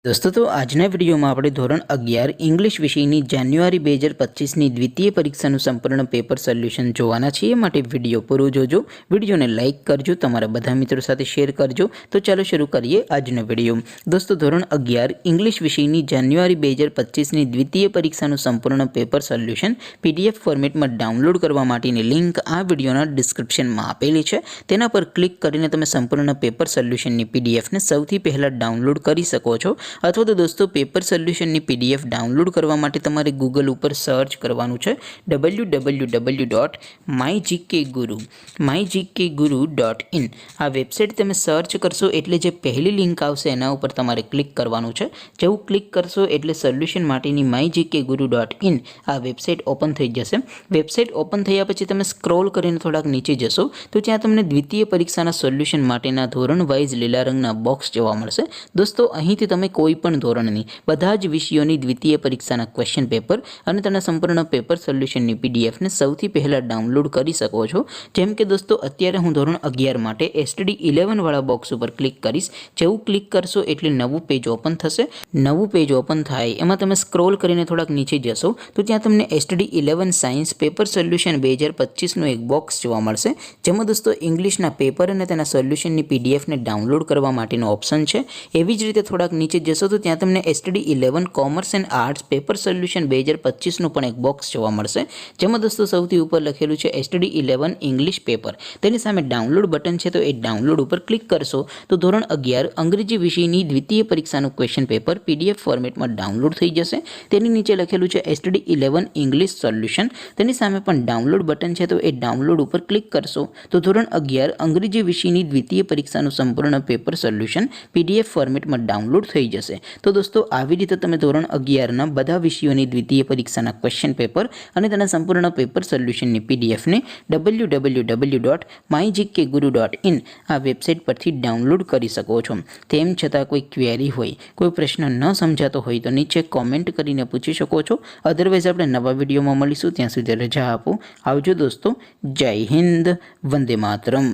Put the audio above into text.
दोस्तों तो આજના વિડીયોમાં આપણે ધોરણ 11 ઇંગ્લિશ વિષયની જાન્યુઆરી 2025ની દ્વિતીય પરીક્ષાનું સંપૂર્ણ પેપર સોલ્યુશન જોવાના છીએ। માટે વિડીયો પૂરો જોજો, વિડીયોને લાઇક કરજો, તમારા બધા મિત્રો સાથે શેર કરજો। તો ચાલો શરૂ કરીએ આજનો વિડીયો। દોસ્તો ધોરણ 11 ઇંગ્લિશ વિષયની જાન્યુઆરી 2025ની દ્વિતીય પરીક્ષાનું સંપૂર્ણ પેપર સોલ્યુશન પીડીએફ ફોર્મેટમાં ડાઉનલોડ કરવા માટેની લિંક આ વિડીયોના ડિસ્ક્રિપ્શનમાં આપેલી છે। તેના પર ક્લિક કરીને તમે સંપૂર્ણ પેપર સોલ્યુશનની પીડીએફને સૌથી પહેલા ડાઉનલોડ કરી શકો છો। अथवा तो दोस्तों पेपर सोल्यूशन ની पीडीएफ डाउनलॉड करवा माटे तमारे गूगल पर सर्च करवानुं छे www.mygkguru.in। आ वेबसाइट तमे सर्च करशो एटले जे पहली लिंक आवशे एना उपर तमारे क्लिक करवानुं छे। जेवुं क्लिक करशो एटले सोल्यूशन माटेनी mygkguru.in आ वेबसाइट ओपन थई जशे। वेबसाइट ओपन थया पछी तमे स्क्रॉल करीने थोड़ाक नीचे जशो तो त्यां तमने द्वितीय परीक्षाना सोल्यूशन माटेना धोरण वाइज લીલા રંગના બોક્સ જોવા મળશે। दोस्तों અહીંથી તમે कोईपण ધોરણની બધા જ વિષયોની દ્વિતીય પરીક્ષાના ક્વેશ્ચન પેપર અને તેના સંપૂર્ણ પેપર સોલ્યુશનની પીડીએફને સૌથી પહેલા ડાઉનલોડ કરી શકો છો। જેમ કે દોસ્તો અત્યારે હું ધોરણ 11 માટે એસટીડી 11 વાળા બોક્સ ઉપર ક્લિક કરીશ। જેવું ક્લિક કરશો એટલે નવું પેજ ઓપન થશે। નવું પેજ ઓપન થાય એમાં તમે સ્ક્રોલ કરીને થોડાક નીચે જશો તો ત્યાં તમને એસટીડી 11 સાયન્સ પેપર સોલ્યુશન 2025 નું એક બોક્સ જોવા મળશે। જેમાં દોસ્તો ઇંગ્લિશના પેપર અને તેના સોલ્યુશનની પીડીએફને ડાઉનલોડ કરવા માટેનો ઓપ્શન છે। એવી જ રીતે થોડાક નીચે जसो तो त्यां तमने STD 11 commerce and arts paper solution 2025 નું પણ એક બોક્સ જોવા મળશે। જેમાં દોસ્તો સૌથી ઉપર લખેલું છે એસટીડી 11 ઇંગ્લિશ પેપર, તેની સામે ડાઉનલોડ બટન છે તો એ ડાઉનલોડ ઉપર ક્લિક કરશો તો ધોરણ 11 અંગ્રેજી વિષયની દ્વિતીય પરીક્ષાનું ક્વેશ્ચન પેપર પીડીએફ ફોર્મેટમાં ડાઉનલોડ થઈ જશે। તેની નીચે લખેલું છે એસટીડી 11 ઇંગ્લિશ સોલ્યુશન, તેની સામે પણ ડાઉનલોડ બટન છે તો એ ડાઉનલોડ ઉપર ક્લિક કરશો તો ધોરણ 11 અંગ્રેજી વિષયની દ્વિતીય પરીક્ષાનું સંપૂર્ણ પેપર સોલ્યુશન પીડીએફ ફોર્મેટમાં ડાઉનલોડ થઈ જશે। तो दोस्तों આવી રીતે તમે ધોરણ 11 ના બધા વિષયોની દ્વિતીય પરીક્ષાના ક્વેશ્ચન પેપર અને તેના સંપૂર્ણ પેપર સોલ્યુશનની પીડીએફ ને www.mygkguru.in આ વેબસાઇટ પરથી ડાઉનલોડ કરી શકો છો। તેમ છતાં કોઈ ક્વેરી હોય, કોઈ પ્રશ્ન ન સમજાતો હોય તો નીચે કોમેન્ટ કરીને પૂછી શકો છો। અધરવાઇઝ આપણે નવા વિડીયોમાં મળીશું, ત્યાં સુધી રજા આપો। આવજો દોસ્તો, જય હિન્દ, વંદે માતરમ।